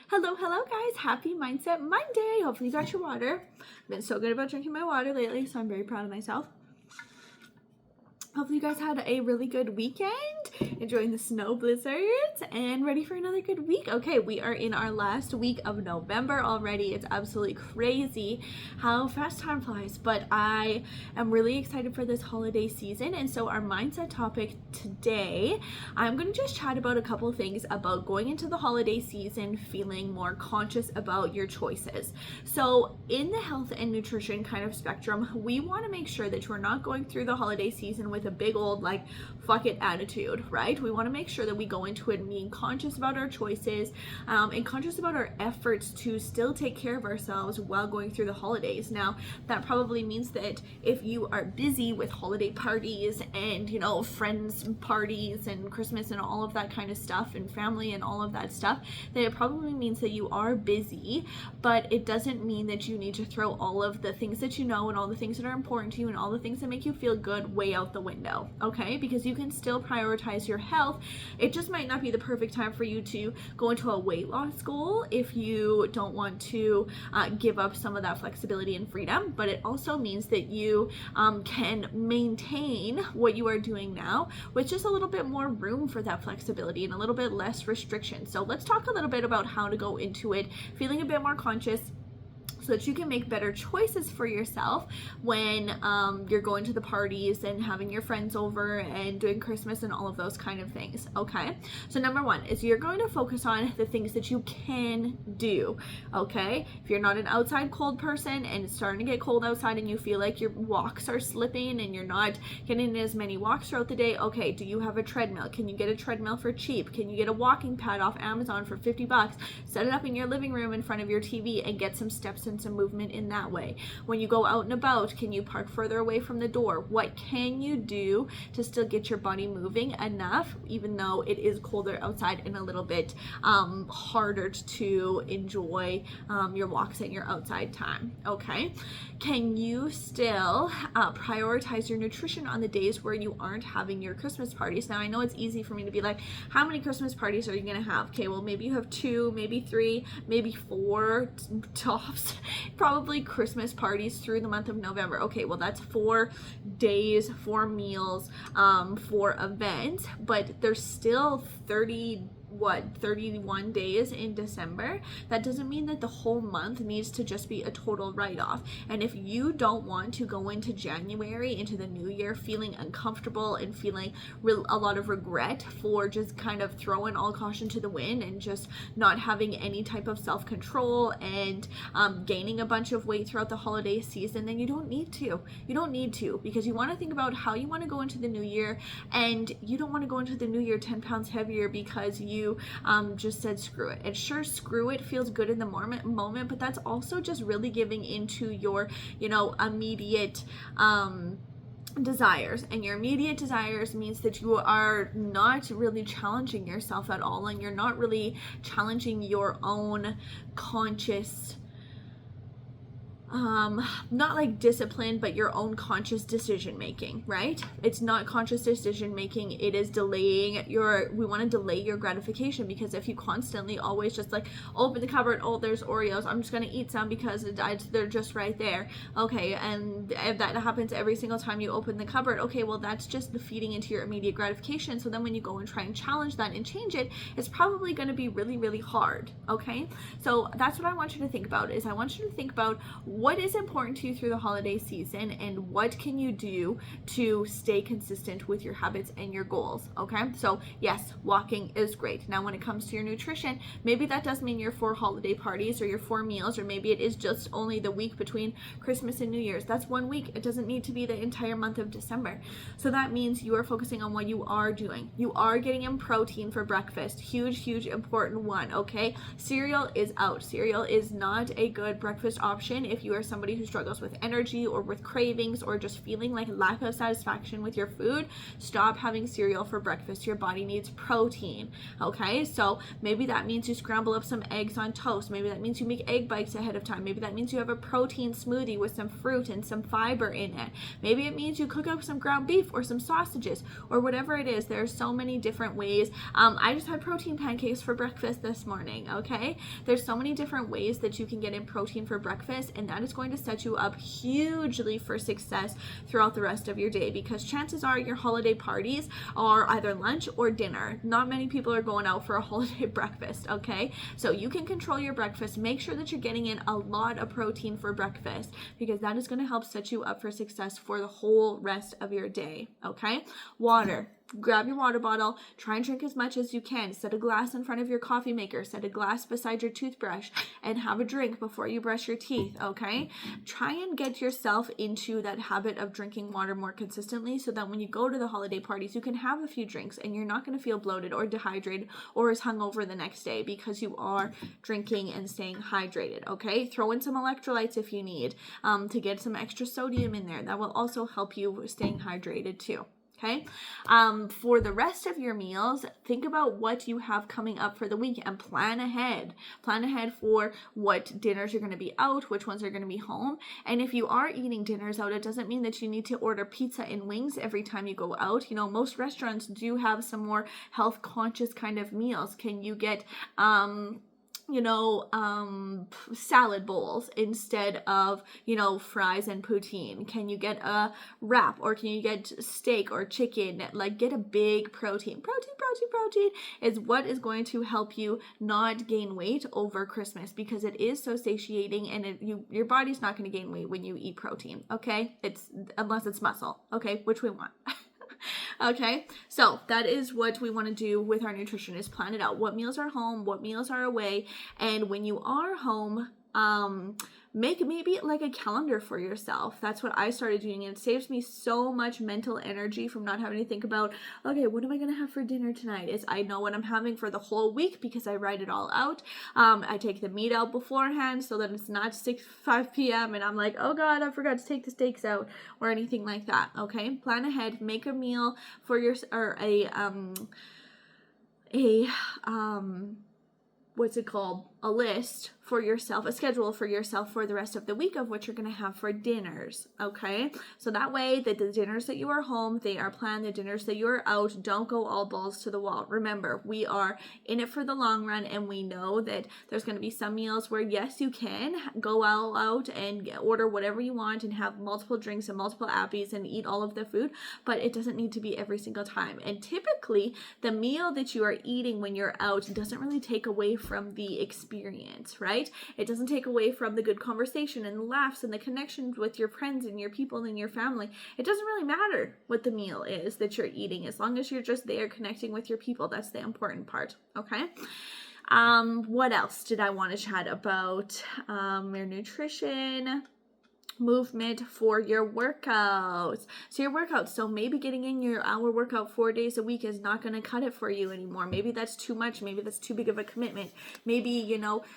Hello, guys. Happy Mindset Monday. Hopefully, you got your water. I've been so good about drinking my water lately, so I'm very proud of myself. Hopefully you guys had a really good weekend, enjoying the snow blizzards, and ready for another good week. Okay, we are in our last week of November already. It's absolutely crazy how fast time flies, but I am really excited for this holiday season. And so our mindset topic today, I'm going to just chat about a couple things about going into the holiday season feeling more conscious about your choices. So in the health and nutrition kind of spectrum, we want to make sure that we're not going through the holiday season with a big old like fuck it attitude, right? We want to make sure that we go into it being conscious about our choices and conscious about our efforts to still take care of ourselves while going through the holidays. Now that probably means that if you are busy with holiday parties and friends parties and Christmas and all of that kind of stuff and family and all of that stuff, then it probably means that you are busy, but it doesn't mean that you need to throw all of the things that you know and all the things that are important to you and all the things that make you feel good way out the window, okay? Because you can still prioritize your health. It just might not be the perfect time for you to go into a weight loss goal if you don't want to give up some of that flexibility and freedom, but it also means that you can maintain what you are doing now with just a little bit more room for that flexibility and a little bit less restriction. So let's talk a little bit about how to go into it feeling a bit more conscious, so that you can make better choices for yourself when you're going to the parties and having your friends over and doing Christmas and all of those kind of things, okay? So number one is you're going to focus on the things that you can do, okay? If you're not an outside cold person and it's starting to get cold outside and you feel like your walks are slipping and you're not getting as many walks throughout the day, okay, do you have a treadmill? Can you get a treadmill for cheap? Can you get a walking pad off Amazon for $50? Set it up in your living room in front of your TV and get some steps in, some movement in that way. When you go out and about, can you park further away from the door? What can you do to still get your body moving enough, even though it is colder outside and a little bit harder to enjoy your walks and your outside time, okay? Can you still prioritize your nutrition on the days where you aren't having your Christmas parties? Now, I know it's easy for me to be like, how many Christmas parties are you going to have? Okay, well, maybe you have 2, maybe 3, maybe 4 tops. Probably Christmas parties through the month of November. Okay, well, that's 4 days, 4 meals, 4 events, but there's still 31 days in December. That doesn't mean that the whole month needs to just be a total write-off. And if you don't want to go into January, into the new year, feeling uncomfortable and feeling a lot of regret for just kind of throwing all caution to the wind and just not having any type of self-control and gaining a bunch of weight throughout the holiday season, then you don't need to. You don't need to, because you want to think about how you want to go into the new year, and you don't want to go into the new year 10 pounds heavier because you just said screw it. And sure, screw it feels good in the moment, but that's also just really giving into your immediate desires, and your immediate desires means that you are not really challenging yourself at all, and you're not really challenging your own conscious not like discipline, but your own conscious decision making, right? It's not conscious decision making, it is delaying we want to delay your gratification, because if you constantly always just like open the cupboard, oh, there's Oreos, I'm just gonna eat some because they're just right there, okay, and if that happens every single time you open the cupboard, okay, well, that's just the feeding into your immediate gratification. So then when you go and try and challenge that and change it, it's probably going to be really, really hard, okay? So that's what I want you to think about, is I want you to think about what is important to you through the holiday season and what can you do to stay consistent with your habits and your goals, okay? So yes, walking is great. Now when it comes to your nutrition, maybe that does mean your 4 holiday parties or your 4 meals, or maybe it is just only the week between Christmas and New Year's. That's 1 week. It doesn't need to be the entire month of December. So that means you are focusing on what you are doing. You are getting in protein for breakfast. Huge important one, okay? Cereal is out. Cereal is not a good breakfast option if you are somebody who struggles with energy or with cravings or just feeling like lack of satisfaction with your food, stop having cereal for breakfast. Your body needs protein, okay? So maybe that means you scramble up some eggs on toast. Maybe that means you make egg bites ahead of time. Maybe that means you have a protein smoothie with some fruit and some fiber in it. Maybe it means you cook up some ground beef or some sausages or whatever it is. There are so many different ways. I just had protein pancakes for breakfast this morning, okay? There's so many different ways that you can get in protein for breakfast, and that is going to set you up hugely for success throughout the rest of your day, because chances are your holiday parties are either lunch or dinner. Not many people are going out for a holiday breakfast, okay? So you can control your breakfast. Make sure that you're getting in a lot of protein for breakfast, because that is going to help set you up for success for the whole rest of your day, okay? Water. Grab your water bottle, try and drink as much as you can. Set a glass in front of your coffee maker, set a glass beside your toothbrush, and have a drink before you brush your teeth, okay? Try and get yourself into that habit of drinking water more consistently, so that when you go to the holiday parties, you can have a few drinks and you're not going to feel bloated or dehydrated or as hungover the next day, because you are drinking and staying hydrated, okay? Throw in some electrolytes if you need, to get some extra sodium in there. That will also help you staying hydrated too. Okay. For the rest of your meals, think about what you have coming up for the week and plan ahead. Plan ahead for what dinners you're going to be out, which ones are going to be home. And if you are eating dinners out, it doesn't mean that you need to order pizza and wings every time you go out. You know, most restaurants do have some more health conscious kind of meals. Can you get, salad bowls instead of, fries and poutine? Can you get a wrap, or can you get steak or chicken? Like, get a big protein. Protein is what is going to help you not gain weight over Christmas, because it is so satiating, and your body's not going to gain weight when you eat protein, okay? Unless it's muscle, okay, which we want. Okay, so that is what we want to do with our nutrition, is plan it out. What meals are home, what meals are away, and when you are home, make maybe like a calendar for yourself. That's what I started doing, and it saves me so much mental energy from not having to think about, okay, what am I going to have for dinner tonight? I know what I'm having for the whole week because I write it all out. I take the meat out beforehand so that it's not 5 p.m. and I'm like, oh God, I forgot to take the steaks out or anything like that. Okay, plan ahead, make a meal for a list for yourself, a schedule for yourself for the rest of the week of what you're going to have for dinners, okay? So that way that the dinners that you are home, they are planned. The dinners that you are out don't go all balls to the wall. Remember, we are in it for the long run, and we know that there's going to be some meals where, yes, you can go all out and order whatever you want and have multiple drinks and multiple appies and eat all of the food, but it doesn't need to be every single time. And typically, the meal that you are eating when you're out doesn't really take away from the experience, right? It doesn't take away from the good conversation and the laughs and the connections with your friends and your people and your family. It doesn't really matter what the meal is that you're eating, as long as you're just there connecting with your people. That's the important part, okay? What else did I want to chat about? Your nutrition. Movement for your workouts. So maybe getting in your hour workout 4 days a week is not going to cut it for you anymore. Maybe that's too much. Maybe that's too big of a commitment. Maybe,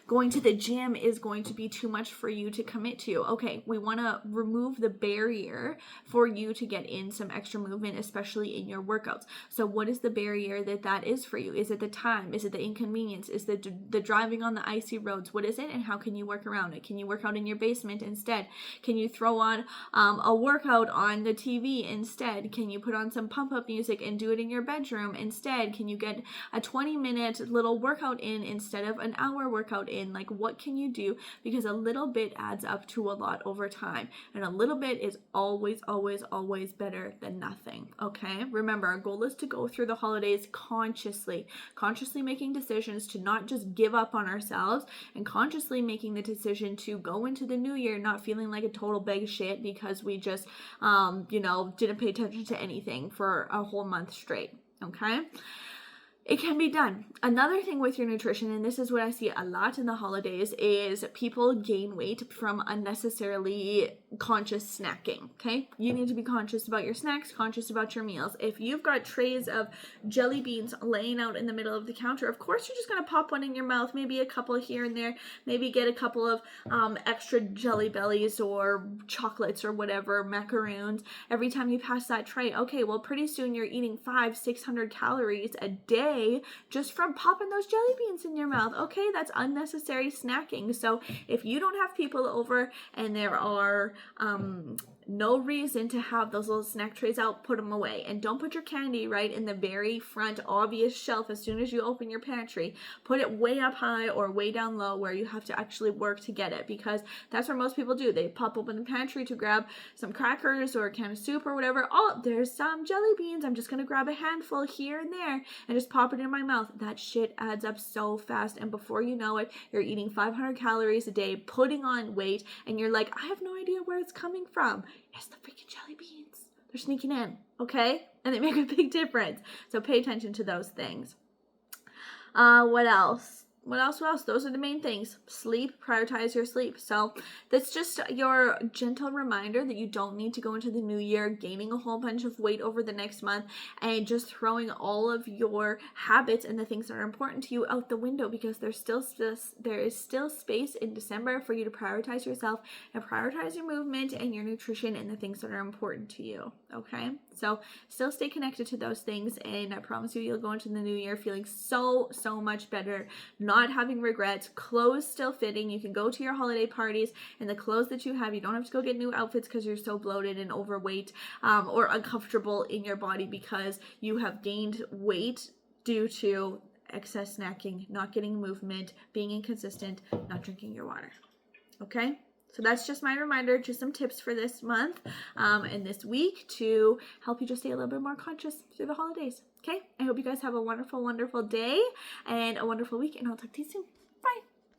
going to the gym is going to be too much for you to commit to. Okay, we want to remove the barrier for you to get in some extra movement, especially in your workouts. So what is the barrier that is for you? Is it the time? Is it the inconvenience? Is it the driving on the icy roads? What is it, and how can you work around it? Can you work out in your basement instead? Can you throw on a workout on the TV instead? Can you put on some pump-up music and do it in your bedroom instead? Can you get a 20-minute little workout in instead of an hour workout in? Like, what can you do? Because a little bit adds up to a lot over time, and a little bit is always, always, always better than nothing, okay? Remember, our goal is to go through the holidays consciously making decisions to not just give up on ourselves, and consciously making the decision to go into the new year not feeling like a total bag of shit because we just, didn't pay attention to anything for a whole month straight, okay? it can be done. Another thing with your nutrition, and this is what I see a lot in the holidays, is people gain weight from unnecessarily conscious snacking. Okay, you need to be conscious about your snacks, conscious about your meals. If you've got trays of jelly beans laying out in the middle of the counter, of course you're just going to pop one in your mouth, maybe a couple here and there, maybe get a couple of extra Jelly Bellies or chocolates or whatever, macaroons every time you pass that tray. Okay, well, pretty soon you're eating 500-600 calories a day just from popping those jelly beans in your mouth. Okay, that's unnecessary snacking. So if you don't have people over and there are no reason to have those little snack trays out, put them away. And don't put your candy right in the very front obvious shelf as soon as you open your pantry. Put it way up high or way down low where you have to actually work to get it, because that's what most people do. They pop open the pantry to grab some crackers or a can of soup or whatever. Oh, there's some jelly beans. I'm just going to grab a handful here and there and just pop it in my mouth. That shit adds up so fast. And before you know it, you're eating 500 calories a day, putting on weight, and you're like, I have no idea where it's coming from. It's the freaking jelly beans. They're sneaking in, okay? And they make a big difference. So pay attention to those things. What else? What else? Those are the main things. Sleep, prioritize your sleep. So that's just your gentle reminder that you don't need to go into the new year gaining a whole bunch of weight over the next month and just throwing all of your habits and the things that are important to you out the window, because there is still space in December for you to prioritize yourself and prioritize your movement and your nutrition and the things that are important to you. Okay? So still stay connected to those things, and I promise you, you'll go into the new year feeling so much better, not having regrets, clothes still fitting. You can go to your holiday parties and the clothes that you have, you don't have to go get new outfits because you're so bloated and overweight or uncomfortable in your body because you have gained weight due to excess snacking, not getting movement, being inconsistent, not drinking your water. Okay? So that's just my reminder, just some tips for this month and this week to help you just stay a little bit more conscious through the holidays. Okay? I hope you guys have a wonderful, wonderful day and a wonderful week, and I'll talk to you soon. Bye.